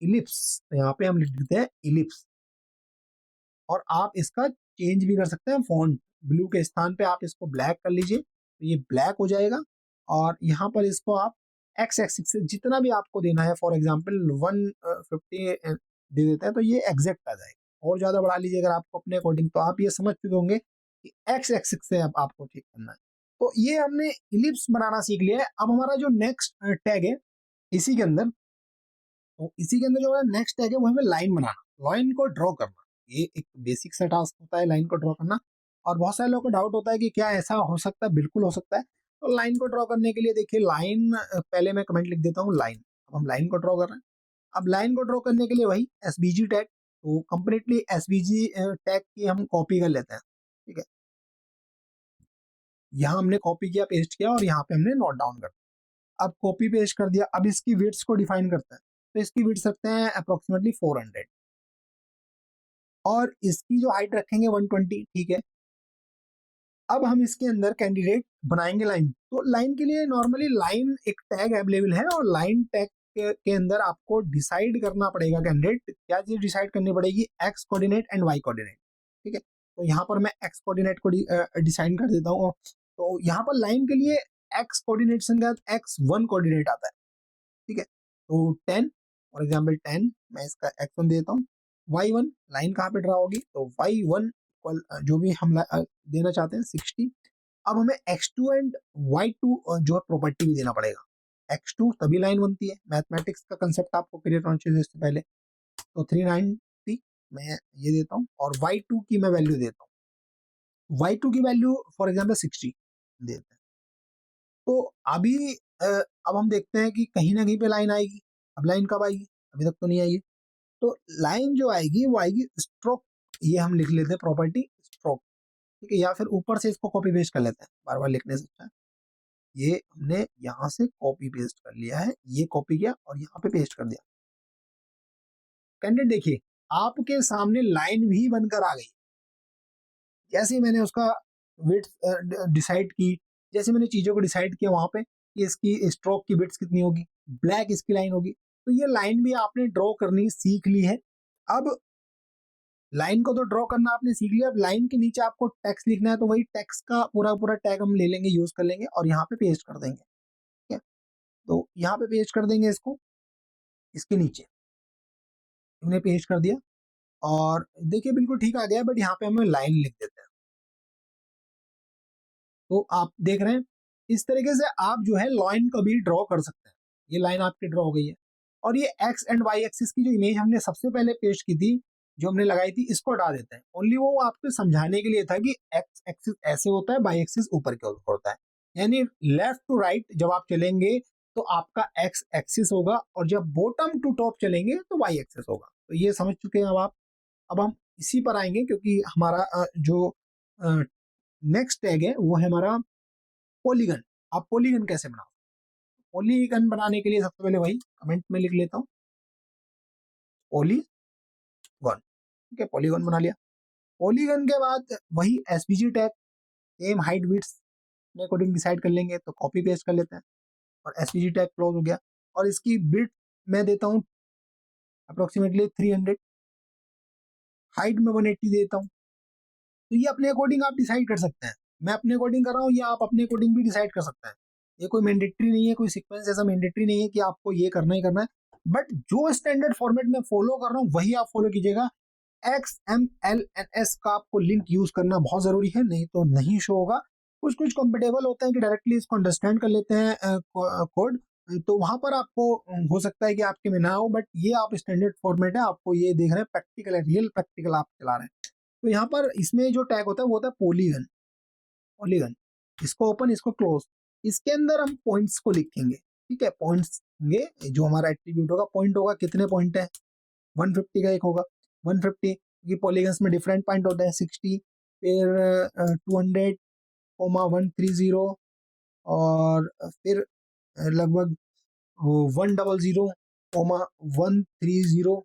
A: इलिप्स। तो यहाँ पे हम लिख देते हैं इलिप्स। और आप इसका चेंज भी कर सकते हैं, फॉन्ट ब्लू के स्थान पे आप इसको ब्लैक कर लीजिए, तो ये ब्लैक हो जाएगा। और यहाँ पर इसको आप एक्स एक्सिस से जितना भी आपको देना है, फॉर एग्जाम्पल 150 दे देते हैं, तो ये एग्जैक्ट आ जाएगा, और ज्यादा बढ़ा लीजिए अगर आपको अपने अकॉर्डिंग, तो आप ये समझ चुके होंगे कि एक्स एक्सिस से अब आपको ठीक करना है। तो ये हमने इलिप्स बनाना सीख लिया है। अब हमारा जो नेक्स्ट टैग है इसी के अंदर, तो इसी के अंदर जो हमारा नेक्स्ट टैग है वो हमें लाइन बनाना, लाइन को ड्रॉ करना। ये एक बेसिक सा टास्क होता है लाइन को ड्रॉ करना। और बहुत सारे लोगों को डाउट होता है कि क्या ऐसा हो सकता है, बिल्कुल हो सकता है। तो लाइन को ड्रॉ करने के लिए देखिए लाइन, पहले मैं कमेंट लिख देता हूँ लाइन। अब हम लाइन को ड्रॉ कर रहे हैं। अब लाइन को ड्रॉ करने के लिए वही एसवीजी टैग, तो कंप्लीटली एसवीजी टैग की हम कॉपी कर लेते हैं। ठीक है, यहाँ हमने कॉपी किया, पेस्ट किया और यहाँ पे हमने नोट डाउन कर दिया। अब कॉपी पेस्ट कर दिया। अब इसकी विड्थ को डिफाइन करते हैं, तो इसकी विड्थ रखते हैं अप्रोक्सीमेटली 400 और इसकी जो हाइट रखेंगे 120। ठीक है, अब हम इसके अंदर कैंडिडेट बनाएंगे लाइन। तो लाइन के लिए नॉर्मली लाइन एक टैग अवेलेबल है और लाइन टैग के अंदर आपको डिसाइड करना पड़ेगा कैंडिडेट, क्या चीज डिसाइड करनी पड़ेगी, x coordinate and y coordinate. ठीक है, तो यहाँ पर मैं एक्स कोऑर्डिनेट को डिसाइड कर देता हूँ। तो यहाँ पर लाइन के लिए एक्स कोऑर्डिनेट के साथ एक्स वन कोऑर्डिनेट आता है। ठीक है, तो 10 फॉर एग्जाम्पल 10 मैं इसका x1 देता हूँ। y1 लाइन कहाँ पे ड्रा होगी, तो y1 जो भी हम देना चाहते हैं 60। अब हमें x2 एंड y2 जो प्रॉपर्टी भी देना पड़ेगा। x2 तभी लाइन बनती है, मैथमेटिक्स का कंसेप्ट आपको क्लियर होना चाहिए इससे पहले। तो 390 मैं ये देता हूँ और y2 की मैं वैल्यू देता हूँ। y2 की वैल्यू फॉर एग्जाम्पल 60 देते हैं। तो अभी अब हम देखते हैं कि कहीं ना कहीं पे लाइन आएगी। अब लाइन कब आएगी, अभी तक तो नहीं आई है। तो लाइन जो आएगी वो आएगी स्ट्रोक, ये हम लिख लेते हैं प्रॉपर्टी स्ट्रोक। ठीक है, या फिर ऊपर से इसको कॉपी पेस्ट कर लेते हैं, बार बार लिखने से अच्छा है। ये हमने यहाँ से कॉपी पेस्ट कर लिया है, ये कॉपी किया और यहाँ पे पेस्ट कर दिया। कैंडिडेट देखिए आपके सामने लाइन भी बनकर आ गई। जैसे ही मैंने उसका विड्थ डिसाइड की, जैसे मैंने चीजों को डिसाइड किया वहां पे कि इसकी स्ट्रोक की विड्थ कितनी होगी, ब्लैक इसकी लाइन होगी। तो ये लाइन भी आपने ड्रॉ करनी सीख ली है। अब लाइन को तो ड्रॉ करना आपने सीख लिया। अब लाइन के नीचे आपको टेक्स्ट लिखना है, तो वही टेक्स्ट का पूरा पूरा टैग हम ले लेंगे, यूज कर लेंगे और यहाँ पे पेस्ट कर देंगे। ठीक है, तो यहाँ पे पेस्ट कर देंगे इसको, इसके नीचे हमने पेस्ट कर दिया और देखिए बिल्कुल ठीक आ गया। बट यहाँ पे हमें लाइन लिख देते हैं। तो आप देख रहे हैं इस तरीके से आप जो है लाइन को भी ड्रॉ कर सकते हैं। ये लाइन आपकी ड्रॉ हो गई है और ये एक्स एंड वाई एक्सिस की जो इमेज हमने सबसे पहले पेस्ट की थी, जो हमने लगाई थी, इसको हटा देते हैं। ओनली वो आपको समझाने के लिए था कि एक्स एक्सिस ऐसे होता है, वाई एक्सिस ऊपर के ऊपर होता है। यानी लेफ्ट टू राइट जब आप चलेंगे तो आपका एक्स एक्सिस होगा और जब बॉटम टू टॉप चलेंगे तो वाई एक्सिस होगा। तो ये समझ चुके हैं अब आप। अब हम इसी पर आएंगे क्योंकि हमारा जो नेक्स्ट टैग है वो है हमारा पॉलीगन। आप पॉलीगन कैसे बनाओ, पॉलीगन बनाने के लिए सबसे पहले वही कमेंट में लिख लेता हूँ पॉलीगन। ठीक है, पॉलीगन बना लिया। पॉलीगन के बाद वही SVG tag, same height width अपने अकॉर्डिंग डिसाइड कर लेंगे, तो कॉपी पेस्ट कर लेते हैं और एसवीजी टैग क्लोज हो गया। और इसकी विड्थ मैं देता हूँ अप्रोक्सीमेटली 300, हाइट में 180 देता हूँ। तो ये अपने अकॉर्डिंग आप डिसाइड कर सकते हैं। मैं अपने अकॉर्डिंग कर रहा हूँ या आप अपने अकॉर्डिंग भी डिसाइड कर सकते हैं। ये कोई मैंडेटरी नहीं है, कोई सीक्वेंस ऐसा मैंडेटरी नहीं है कि आपको ये करना ही करना है। बट जो स्टैंडर्ड फॉर्मेट में फॉलो कर रहा हूँ वही आप फॉलो कीजिएगा। X M L N S का आपको लिंक यूज करना बहुत जरूरी है, नहीं तो नहीं शो होगा। कुछ कुछ कंफर्टेबल होते हैं कि डायरेक्टली इसको अंडरस्टैंड कर लेते हैं कोड, तो वहां पर आपको हो सकता है कि आपके में ना हो। बट ये आप स्टैंडर्ड फॉर्मेट है, आपको ये देख रहे हैं प्रैक्टिकल है, रियल प्रैक्टिकल आप चला रहे हैं। तो यहाँ पर इसमें जो टैग होता है वो होता है पॉलीगन। पॉलीगन, इसको ओपन इसको क्लोज। इसके अंदर हम पॉइंट्स को लिखेंगे। ठीक है, पॉइंट्स होंगे, जो हमारा एट्रीब्यूट होगा पॉइंट होगा, कितने पॉइंट है 150 का एक होगा 150। ये पॉलीगन्स में डिफरेंट पॉइंट होते हैं 60, फिर 200, 130 और फिर लगभग 100, 130।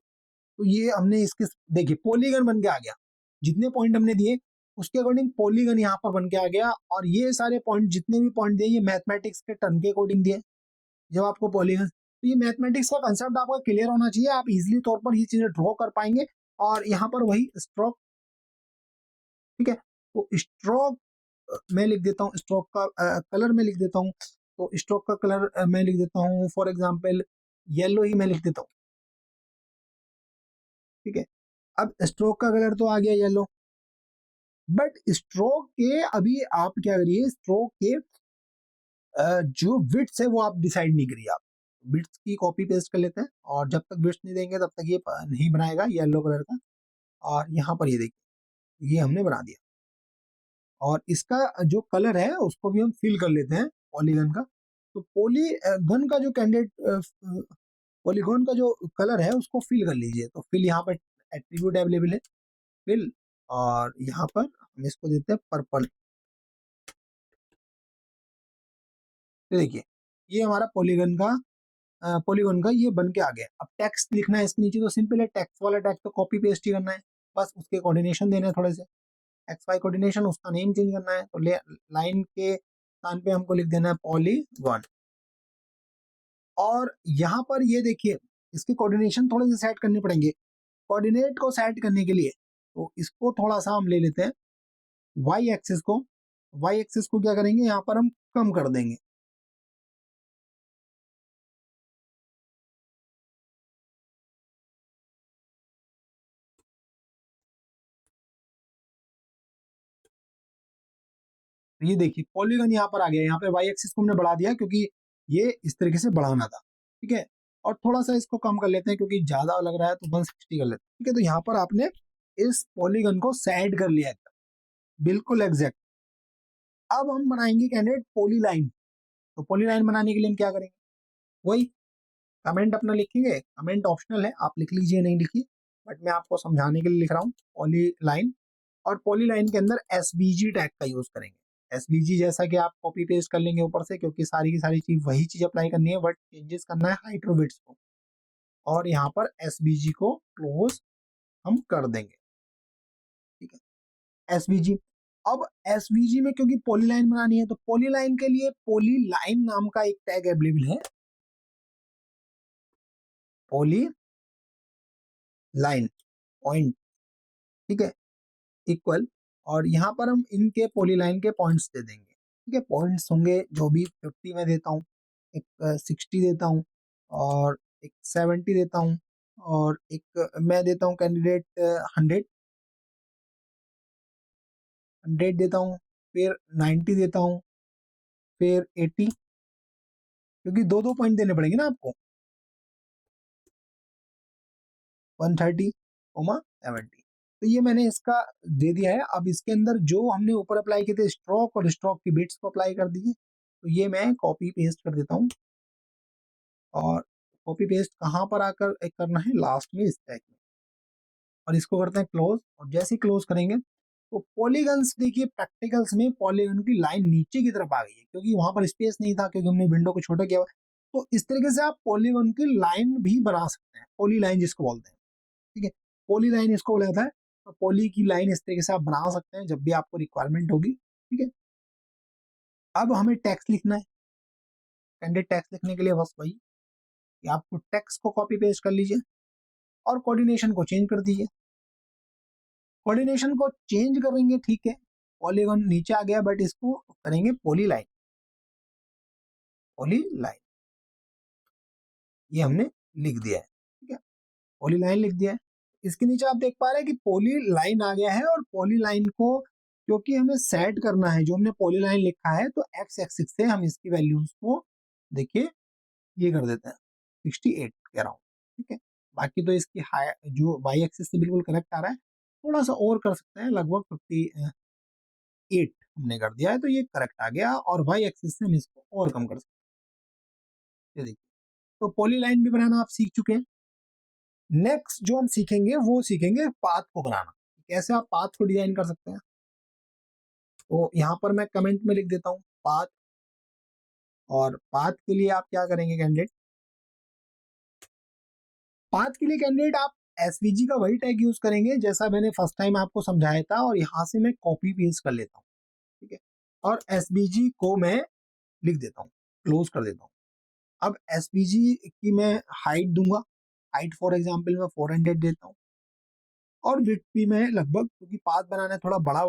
A: तो ये हमने इसके देखिए पॉलीगन बन के आ गया। जितने पॉइंट हमने दिए उसके अकॉर्डिंग पॉलीगन यहाँ पर बन के आ गया। और ये सारे पॉइंट, जितने भी पॉइंट दिए, ये मैथमेटिक्स के टर्म के अकॉर्डिंग दिए जब आपको पॉलीगन। तो ये मैथमेटिक्स का कंसेप्ट आपका क्लियर होना चाहिए, आप इजिली तौर पर ये चीजें ड्रॉ कर पाएंगे। और यहाँ पर वही स्ट्रोक। ठीक है, तो स्ट्रोक मैं लिख देता हूँ, स्ट्रोक का कलर मैं लिख देता हूँ। तो स्ट्रोक का कलर मैं लिख देता हूँ फॉर एग्जाम्पल येलो ही मैं लिख देता हूँ। ठीक है, अब स्ट्रोक का कलर तो आ गया येलो, बट स्ट्रोक के अभी आप क्या करिए, स्ट्रोक के जो विड्थ है वो आप डिसाइड नहीं करिए। आप विड्थ की कॉपी पेस्ट कर लेते हैं, और जब तक विड्थ नहीं देंगे तब तक ये नहीं बनाएगा येलो कलर का। और यहाँ पर ये देखिए, ये हमने बना दिया। और इसका जो कलर है उसको भी हम फिल कर लेते हैं पॉलीगन का। तो पॉलीगन का जो कैंडिडेट, पॉलीगन का जो कलर है उसको फिल कर लीजिए। तो फिल यहाँ पर एट्रीब्यूट अवेलेबल है, फिल, और यहाँ पर हम इसको देते हैं पर्पल। तो देखिए ये हमारा पॉलीगन का ये बन के आ गया। अब टेक्स्ट लिखना है इसके नीचे, तो सिंपल है, टेक्स्ट वाला टेक्स्ट तो कॉपी पेस्ट ही करना है, बस उसके कोऑर्डिनेशन देने हैं थोड़े से, एक्स वाई कोऑर्डिनेशन, उसका नेम चेंज करना है। तो लाइन के स्थान पे हमको लिख देना है पॉलीगन। और यहाँ पर ये देखिए, इसके कोऑर्डिनेशन थोड़े से सेट करने पड़ेंगे। कोऑर्डिनेट को सेट करने के लिए तो इसको थोड़ा सा हम ले लेते हैं, वाई एक्सिस को। वाई एक्सिस को क्या करेंगे, यहाँ पर हम कम कर देंगे। तो ये देखिए पॉलीगन यहाँ पर आ गया, यहाँ पे वाई एक्सिस को हमने बढ़ा दिया क्योंकि ये इस तरीके से बढ़ाना था, ठीक है। और थोड़ा सा इसको कम कर लेते हैं क्योंकि ज्यादा लग रहा है, तो 160 कर लेते हैं, ठीक है। तो यहाँ पर आपने इस पॉलीगन को सेट कर लिया एकदम, बिल्कुल एग्जैक्ट। अब हम बनाएंगे कैंडिडेट पॉलीलाइन। तो पॉलीलाइन बनाने के लिए हम क्या करेंगे, वही कमेंट अपना लिखेंगे। कमेंट ऑप्शनल है, आप लिख लीजिए नहीं लिखिए, बट मैं आपको समझाने के लिए लिख रहा हूँ पॉलीलाइन। और पॉलीलाइन के अंदर एसवीजी टैग का यूज करेंगे। एसवीजी जैसा कि आप कॉपी पेस्ट कर लेंगे ऊपर से, क्योंकि सारी की सारी चीज वही चीज अप्लाई करनी है, बट चेंजेस करना है हाइट और विड्थ को। और यहाँ पर एसवीजी को क्लोज हम कर देंगे, ठीक है। एसवीजी, अब एसवीजी में क्योंकि पॉलीलाइन बनानी है, तो पॉलीलाइन के लिए पॉलीलाइन नाम का एक टैग अवेलेबल है, पॉली लाइन पॉइंट, ठीक है, इक्वल। और यहाँ पर हम इनके पॉलीलाइन के पॉइंट्स दे देंगे, ठीक है। पॉइंट्स होंगे जो भी 50 में देता हूँ, एक 60 देता हूँ, और एक 70 देता हूँ, और एक मैं देता हूँ कैंडिडेट 100, 100 देता हूँ, फिर 90 देता हूँ, फिर 80, क्योंकि दो दो पॉइंट देने पड़ेंगे ना आपको, 130, 70। तो ये मैंने इसका दे दिया है। अब इसके अंदर जो हमने ऊपर अप्लाई किए थे स्ट्रोक और स्ट्रोक की बिट्स को अप्लाई कर दीजिए। तो ये मैं कॉपी पेस्ट कर देता हूँ, और कॉपी पेस्ट कहाँ पर आकर एक करना है, लास्ट में इस टैग में। और इसको करते हैं क्लोज। और जैसे ही क्लोज करेंगे तो पॉलीगन्स, देखिए प्रैक्टिकल्स में पॉलीगन की लाइन नीचे की तरफ आ गई है, क्योंकि वहां पर स्पेस नहीं था, क्योंकि हमने विंडो को छोटा किया हुआ है। तो इस तरीके से आप पॉलीगन की लाइन भी बना सकते हैं, पॉली लाइन जिसको बोलते हैं, ठीक है। पॉली लाइन इसको बोला जाता है। तो पॉली की लाइन इस तरीके से आप बना सकते हैं जब भी आपको रिक्वायरमेंट होगी, ठीक है। अब हमें टेक्स्ट लिखना है। कैंडिडेट टेक्स्ट लिखने के लिए बस वही कि आपको टेक्स्ट को कॉपी पेस्ट कर लीजिए और कोऑर्डिनेशन को चेंज कर दीजिए। कोऑर्डिनेशन को चेंज करेंगे, ठीक है, पॉलीगन नीचे आ गया, बट इसको करेंगे पॉली लाइन, पॉली लाइन, ये हमने लिख दिया है, ठीक है। पॉली लाइन लिख दिया है। इसके नीचे आप देख पा रहे हैं कि पॉली लाइन आ गया है। और पॉली लाइन को क्योंकि हमें सेट करना है, जो हमने पॉली लाइन लिखा है, तो एक्स एक्सिस से हम इसकी वैल्यूज को देखिए ये कर देते हैं 68 कह रहा हूँ, ठीक है। बाकी तो इसकी हाई जो वाई एक्सिस से बिल्कुल करेक्ट आ रहा है, थोड़ा सा और कर सकते हैं, लगभग 58 हमने कर दिया है, तो ये करेक्ट आ गया। और वाई एक्सिस से हम इसको और कम कर सकते हैं, ये देखिए। तो पॉली लाइन भी बनाना आप सीख चुके हैं। नेक्स्ट जो हम सीखेंगे वो सीखेंगे पाथ को बनाना, कैसे आप पाथ को डिजाइन कर सकते हैं। तो यहाँ पर मैं कमेंट में लिख देता हूँ पाथ। और पाथ के लिए आप क्या करेंगे कैंडिडेट, पाथ के लिए कैंडिडेट आप एसवीजी का वही टैग यूज करेंगे जैसा मैंने फर्स्ट टाइम आपको समझाया था, और यहाँ से मैं कॉपी पेस्ट कर लेता हूँ, ठीक है। और एसवीजी को मैं लिख देता हूँ, क्लोज कर देता हूँ। अब एसवीजी की मैं हाइट दूंगा, हाइट फॉर एग्जाम्पल मैं 400 देता हूँ। और विड्थ भी मैं लगभग, क्योंकि पाथ बनाना है थोड़ा बड़ा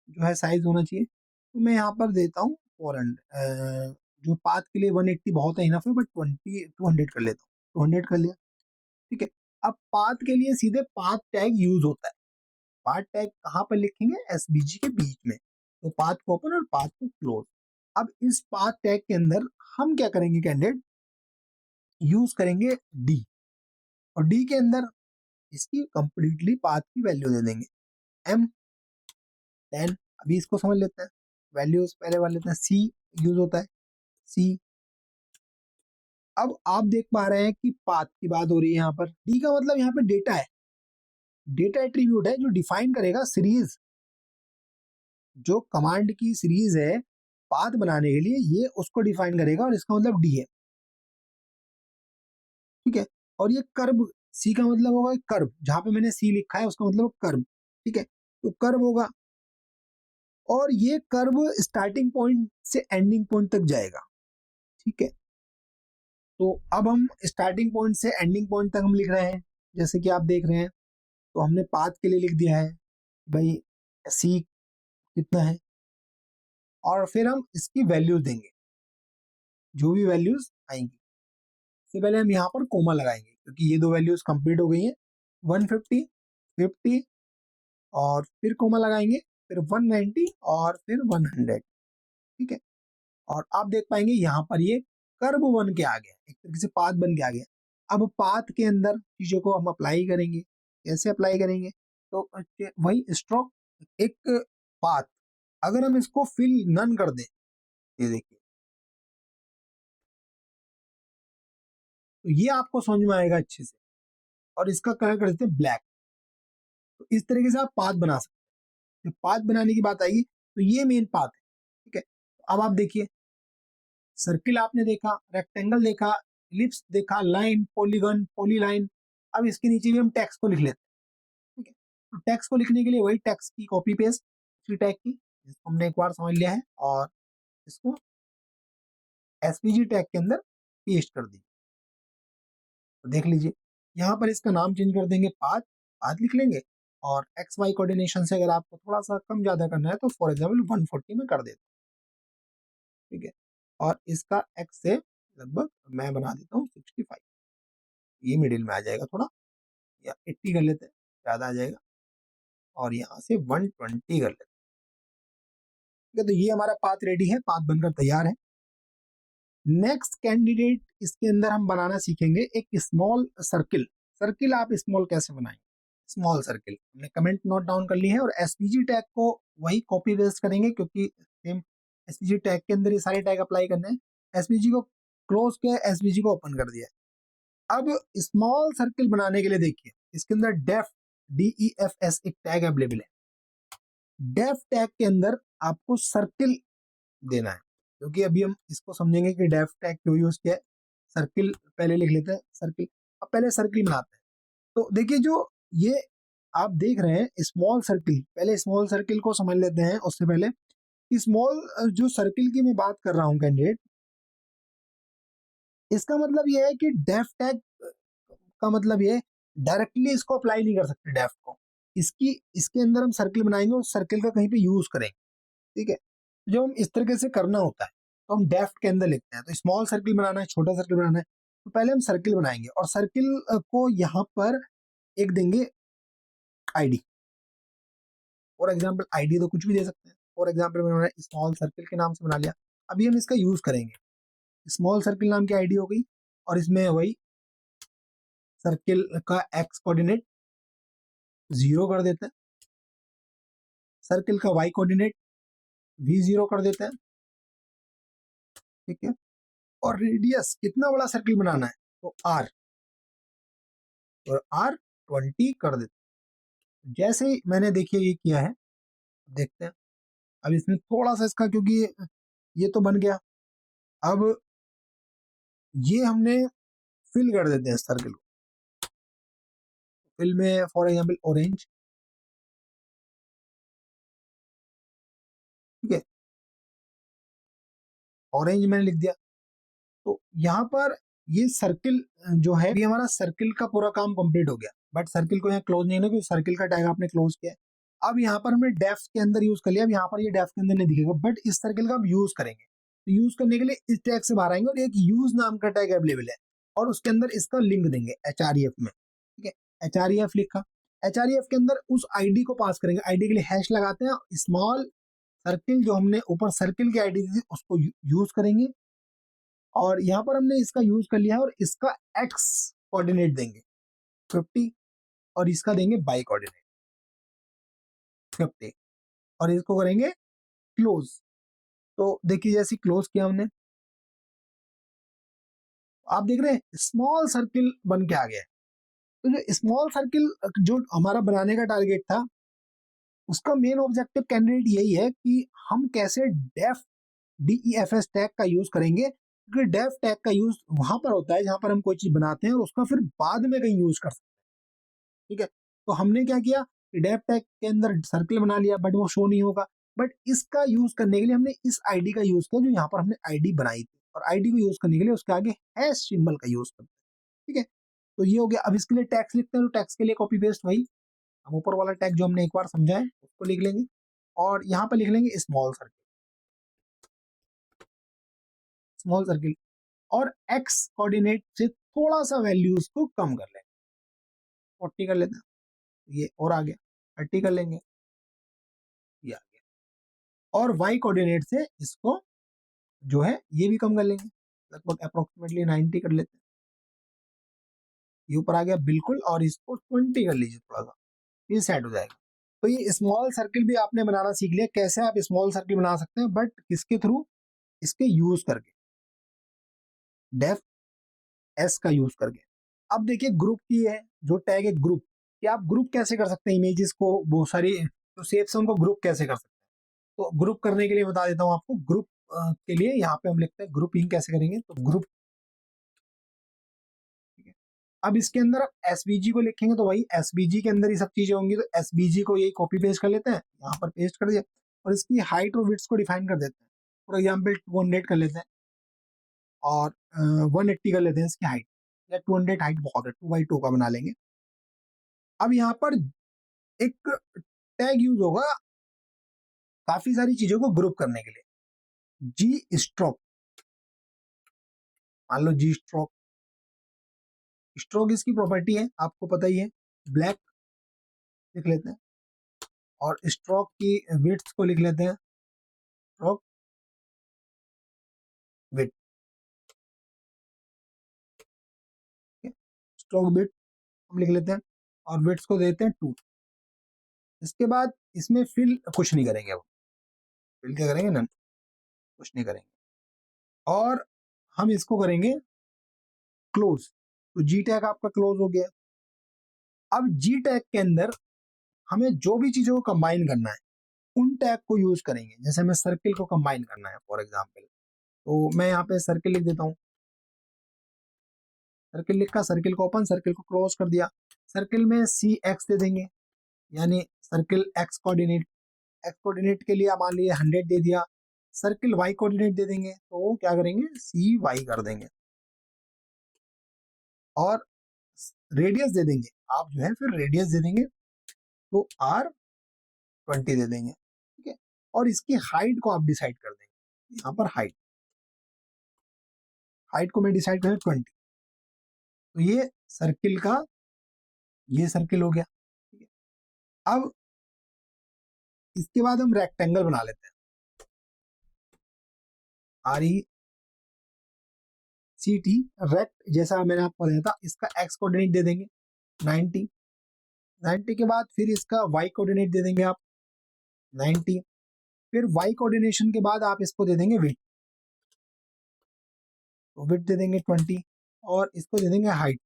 A: जो है साइज होना चाहिए, तो मैं यहाँ पर देता हूँ 400। जो पाथ के लिए 180 बहुत है इनफ है, बट 200 कर लेता हूँ, 200 कर लिया, ठीक है। अब पाथ के लिए सीधे पाथ टैग यूज होता है। पाथ टैग कहाँ पर लिखेंगे? एसवीजी के बीच में। तो पाथ को ओपन और पाथ को क्लोज। अब इस पाथ टैग के अंदर हम क्या करेंगे कैंडिडेट? यूज करेंगे डी, और डी के अंदर इसकी कंप्लीटली पाथ की वैल्यू दे देंगे एम 10। अभी इसको समझ लेते हैं, वैल्यूज पहले वाले लेते हैं। सी यूज होता है, सी। अब आप देख पा रहे हैं कि पाथ की बात हो रही है यहाँ पर। डी का मतलब यहाँ पे डेटा है, डेटा एट्रीब्यूट है जो डिफाइन करेगा सीरीज, जो कमांड की सीरीज है पाथ बनाने के लिए, ये उसको डिफाइन करेगा और इसका मतलब डी है, ठीक है। और ये कर्व, सी का मतलब होगा कर्व, जहां पे मैंने सी लिखा है उसका मतलब कर्व, ठीक है। तो कर्व होगा, और ये कर्व स्टार्टिंग पॉइंट से एंडिंग पॉइंट तक जाएगा, ठीक है। तो अब हम स्टार्टिंग पॉइंट से एंडिंग पॉइंट तक हम लिख रहे हैं, जैसे कि आप देख रहे हैं। तो हमने पाथ के लिए लिख दिया है भाई सी कितना है, और फिर हम इसकी वैल्यूज देंगे, जो भी वैल्यूज आएंगी। सबसे पहले हम यहाँ पर कोमा लगाएंगे क्योंकि ये दो वैल्यूज कंप्लीट हो गई हैं, 150, 50, और फिर कोमा लगाएंगे, फिर 190 और फिर 100, ठीक है। और आप देख पाएंगे यहाँ पर ये कर्व बन के आ गया, एक तरीके से पाथ बन के आ गया। अब पाथ के अंदर चीजों को हम अप्लाई करेंगे। कैसे अप्लाई करेंगे? तो वही स्ट्रोक, एक पाथ, अगर हम इसको फिल नन कर दें, ये देखिए, तो ये आपको समझ में आएगा अच्छे से, और इसका कलर कर देते हैं ब्लैक। तो इस तरीके से आप पाथ बना सकते हैं। जब पाथ बनाने की बात आएगी तो ये मेन पाथ है, ठीक है। अब आप देखिए, सर्किल आपने देखा, रेक्टेंगल देखा, इलिप्स देखा, लाइन, पॉलीगन, पॉलीलाइन। अब इसके नीचे भी हम टेक्स्ट को लिख लेते हैं, ठीक है। तो टेक्स्ट को लिखने के लिए वही टेक्स्ट की कॉपी पेस्ट उसी टैग की, जिसको हमने एक बार समझ लिया है, और इसको एसवीजी टैग के अंदर पेस्ट कर दी। तो देख लीजिए, यहाँ पर इसका नाम चेंज कर देंगे पाथ, पाथ लिख लेंगे, और एक्स वाई कोऑर्डिनेशन से अगर आपको थोड़ा सा कम ज्यादा करना है तो फॉर एग्जाम्पल 140 में कर देते, ठीक है। और इसका एक्स से लगभग मैं बना देता हूँ 65, ये मिडिल में आ जाएगा थोड़ा, या 80 कर लेते हैं, ज्यादा आ जाएगा। और यहाँ से 120 कर लेते हैं, ठीक है। तो ये हमारा पाथ रेडी है, पाथ बनकर तैयार है। नेक्स्ट कैंडिडेट, इसके अंदर हम बनाना सीखेंगे एक स्मॉल सर्किल। सर्किल आप स्मॉल कैसे बनाएंगे? स्मॉल सर्किल हमने कमेंट नोट डाउन कर ली है, और एसपीजी टैग को वही कॉपी पेस्ट करेंगे क्योंकि सेम एसपीजी टैग के अंदर ये सारे टैग अप्लाई करने हैं। एसपीजी को क्लोज किया, एसपीजी को ओपन कर दिया। अब स्मॉल सर्किल बनाने के लिए देखिए, इसके अंदर डेफ, DEFS एक टैग अवेलेबल है। डेफ टैग के अंदर आपको सर्किल देना है, क्योंकि अभी हम इसको समझेंगे कि डेफ टैग क्यों यूज किया है। सर्किल पहले लिख लेते हैं, सर्किल। अब पहले सर्किल बनाते हैं। तो देखिए, जो ये आप देख रहे हैं स्मॉल सर्किल, पहले स्मॉल सर्किल को समझ लेते हैं। उससे पहले स्मॉल जो सर्किल की मैं बात कर रहा हूँ कैंडिडेट, इसका मतलब ये है कि डेफ टैग का मतलब ये डायरेक्टली इसको अप्लाई नहीं कर सकते डेफ को। इसकी इसके अंदर हम सर्किल बनाएंगे और सर्किल का कहीं पे यूज करेंगे, ठीक है। जो हम इस तरीके से करना होता है तो हम डेफ्ट के अंदर लिखते हैं। तो स्मॉल सर्किल बनाना है, छोटा सर्किल बनाना है, तो पहले हम सर्किल बनाएंगे, और सर्किल को यहाँ पर एक देंगे आईडी। फॉर एग्जाम्पल आईडी तो कुछ भी दे सकते हैं। फॉर एग्जाम्पल मैंने स्मॉल सर्किल के नाम से बना लिया। अभी हम इसका यूज करेंगे, स्मॉल सर्किल नाम की आईडी हो गई, और इसमें वही सर्किल का एक्स कोऑर्डिनेट 0 कर देते हैं, सर्किल का वाई कोऑर्डिनेट V0 कर देते हैं, ठीक है। और रेडियस, कितना बड़ा सर्किल बनाना है तो R, और R20 कर देते हैं। जैसे ही मैंने देखिए ये किया है, देखते हैं। अब इसमें थोड़ा सा इसका, क्योंकि ये तो बन गया, अब ये हमने फिल कर देते हैं सर्किल को। फिल में फॉर एग्जांपल ऑरेंज, ठीक है, ऑरेंज मैंने लिख दिया। तो यहाँ पर ये सर्किल जो है, ये हमारा सर्किल का पूरा काम कंप्लीट हो गया। बट सर्किल को यहाँ क्लोज नहीं होना, क्योंकि सर्किल का टैग आपने क्लोज किया है। अब यहाँ पर हमने डेफ के अंदर यूज कर लिया। अब यहाँ पर ये डेफ के अंदर नहीं दिखेगा, बट इस सर्किल का हम यूज करेंगे। तो यूज करने के लिए इस टैग से बाहर आएंगे, और एक यूज नाम का टैग अवेलेबल है, और उसके अंदर इसका लिंक देंगे HREF में, ठीक है। HREF लिखा, HREF के अंदर उस आईडी को पास करेंगे, आईडी के लिए हैश लगाते हैं, स्मॉल सर्किल जो हमने ऊपर सर्किल की आईडी दी थी उसको यूज करेंगे, और यहाँ पर हमने इसका यूज कर लिया है, और इसका एक्स कोऑर्डिनेट देंगे 50, और इसका देंगे बाई कोऑर्डिनेट 50, और इसको करेंगे क्लोज। तो देखिए जैसे क्लोज किया हमने, आप देख रहे हैं स्मॉल सर्किल बन के आ गया है। तो जो स्मॉल सर्किल जो हमारा बनाने का टारगेट था, उसका मेन ऑब्जेक्टिव कैंडिडेट यही है कि हम कैसे डेफ DEFS टैग का यूज करेंगे, क्योंकि डेफ टैग का यूज वहां पर होता है जहां पर हम कोई चीज बनाते हैं और उसका फिर बाद में कहीं यूज कर सकते हैं। ठीक है, तो हमने क्या किया, डेफ टैग के अंदर सर्किल बना लिया, बट वो शो नहीं होगा, बट इसका यूज करने के लिए हमने इस आईडी का यूज किया जो यहाँ पर हमने आईडी बनाई थी, और आईडी को यूज करने के लिए उसके आगे हैश सिंबल का यूज करते हैं। ठीक है, तो ये हो गया। अब इसके लिए टैक्स लिखते हैं, तो टैक्स के लिए कॉपी पेस्ट वही, हम ऊपर वाला टैग जो हमने एक बार समझा है उसको लिख लेंगे, और यहाँ पर लिख लेंगे स्मॉल सर्किल, स्मॉल सर्किल, और एक्स कोऑर्डिनेट से थोड़ा सा वैल्यूज को कम कर लेंगे, 40 कर लेते हैं, ये और आ गया, 30 कर लेंगे, ये आ गया, और वाई कोऑर्डिनेट से इसको जो है ये भी कम कर लेंगे, लगभग अप्रोक्सीमेटली 90 कर लेते हैं, ये ऊपर आ गया बिल्कुल, और इसको 20 कर लीजिए थोड़ा सा, ये सेट हो जाएगा। तो ये स्मॉल सर्किल भी आपने बनाना सीख लिया, कैसे आप स्मॉल सर्किल बना सकते हैं, बट किसके थ्रू, इसके यूज करके, डेफ एस का यूज करके। अब देखिए ग्रुप की है, जो टैग है ग्रुप, कि आप ग्रुप कैसे कर सकते हैं इमेजेस को, बहुत सारी जो शेप्स है उनको ग्रुप कैसे कर सकते हैं। तो ग्रुप करने के लिए बता देता हूँ आपको, ग्रुप के लिए यहाँ पे हम लिखते हैं ग्रुपिंग कैसे करेंगे, तो ग्रुप, ठीक है। अब इसके अंदर आप एसवीजी को लिखेंगे, तो वही एसवीजी के अंदर ही सब चीजें होंगी, तो एसवीजी को यही कॉपी पेस्ट कर लेते हैं, यहाँ पर पेस्ट कर दिया, और इसकी हाइट और विड्थ को डिफाइन कर देते हैं, फॉर एग्जाम्पल 200 कर लेते हैं, और 180 कर लेते हैं इसकी हाइट, या 200 हाइट बहुत है, 2x2 का बना लेंगे। अब यहाँ पर एक टैग यूज होगा काफी सारी चीजों को ग्रुप करने के लिए, जी स्ट्रोक, मान लो जी स्ट्रोक, स्ट्रोक इसकी प्रॉपर्टी है आपको पता ही है, ब्लैक लिख लेते हैं, और स्ट्रोक की विड्थ को लिख लेते हैं स्ट्रोक विड्थ, स्ट्रोक विड्थ हम लिख लेते हैं, और विड्थ को देते हैं 2। इसके बाद इसमें फिल कुछ नहीं करेंगे, अब फिल क्या करेंगे ना, कुछ नहीं करेंगे, और हम इसको करेंगे क्लोज, तो जी टैग आपका क्लोज हो गया। अब जी टैग के अंदर हमें जो भी चीजों को कंबाइन करना है उन टैग को यूज करेंगे, जैसे हमें सर्किल को कंबाइन करना है फॉर एग्जांपल, तो मैं यहाँ पे सर्किल लिख देता हूँ, सर्किल लिखा, सर्किल को ओपन, सर्किल को क्लोज कर दिया, सर्किल में सी एक्स दे देंगे, यानी circle x coordinate, x coordinate के लिए मान लीजिए 100 दे दिया, सर्किल वाई कोऑर्डिनेट दे देंगे, तो क्या करेंगे सी वाई कर देंगे, और रेडियस दे देंगे, आप जो है फिर रेडियस दे देंगे, तो R20 दे देंगे, ठीक है, और इसकी हाइट को आप डिसाइड कर देंगे, यहाँ पर हाइट, हाइट को मैं डिसाइड करें 20, तो ये सर्किल का, ये सर्किल हो गया, ठीक है। अब इसके बाद हम रेक्टेंगल बना लेते हैं, RECT, रेक्ट, जैसा मैंने आपको बताया था, इसका एक्स कोऑर्डिनेट दे देंगे 90, 90 के बाद फिर इसका वाई कोऑर्डिनेट दे देंगे आप 90, फिर वाई कोऑर्डिनेशन के बाद आप इसको दे देंगे विड्थ, तो विड्थ दे देंगे 20, और इसको दे देंगे हाइट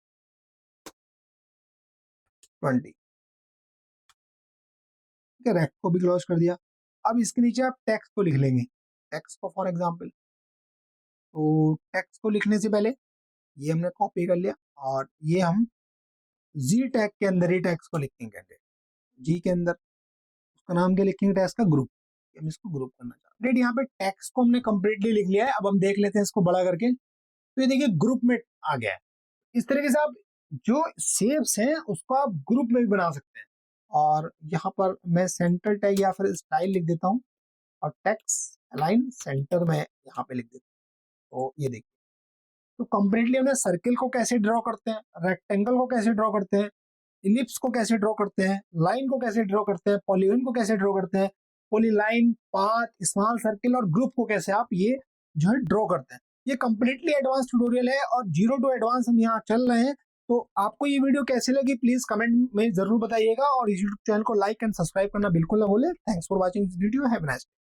A: 20, ठीक है, रेक्ट को भी क्लोज कर दिया। अब इसके नीचे आप टेक्स्ट को लिख लेंगे, टेक्स्ट को फॉर एग्जांपल, तो टेक्स्ट को लिखने से पहले ये हमने कॉपी कर लिया, और ये हम जी टैग के अंदर ही टेक्स्ट को लिखेंगे, जी के अंदर उसका नाम क्या लिखेंगे, टेक्स्ट का ग्रुप, हम इसको ग्रुप करना चाहते हैं। यहाँ पे टेक्स्ट को हमने कंप्लीटली लिख लिया है, अब हम देख लेते हैं इसको बड़ा करके, तो ये देखिए ग्रुप में आ गया है। इस तरीके से आप जो शेप्स हैं उसको आप ग्रुप में भी बना सकते हैं, और यहाँ पर मैं सेंटर टैग या फिर स्टाइल लिख देता हूँ, और टेक्स्ट अलाइन सेंटर में यहाँ पे लिख देता हूँ, तो ये देखिए, तो कंप्लीटली हमने सर्किल को कैसे ड्रॉ करते हैं, रेक्टेंगल को कैसे ड्रॉ करते हैं, इलिप्स को कैसे ड्रॉ करते हैं, लाइन को कैसे ड्रॉ करते हैं, पॉलीगन को कैसे ड्रॉ करते हैं, पॉलीलाइन, पाथ, स्मॉल सर्किल और ग्रुप को कैसे आप ये जो है ड्रॉ करते हैं। ये कंप्लीटली एडवांस ट्यूटोरियल है और जीरो टू एडवांस हम यहाँ चल रहे हैं। तो आपको ये वीडियो कैसे लगी प्लीज कमेंट में जरूर बताइएगा और इस यूट्यूब चैनल को लाइक एंड सब्सक्राइब करना बिल्कुल ना भूलें। Thanks for watching this video, have a nice day.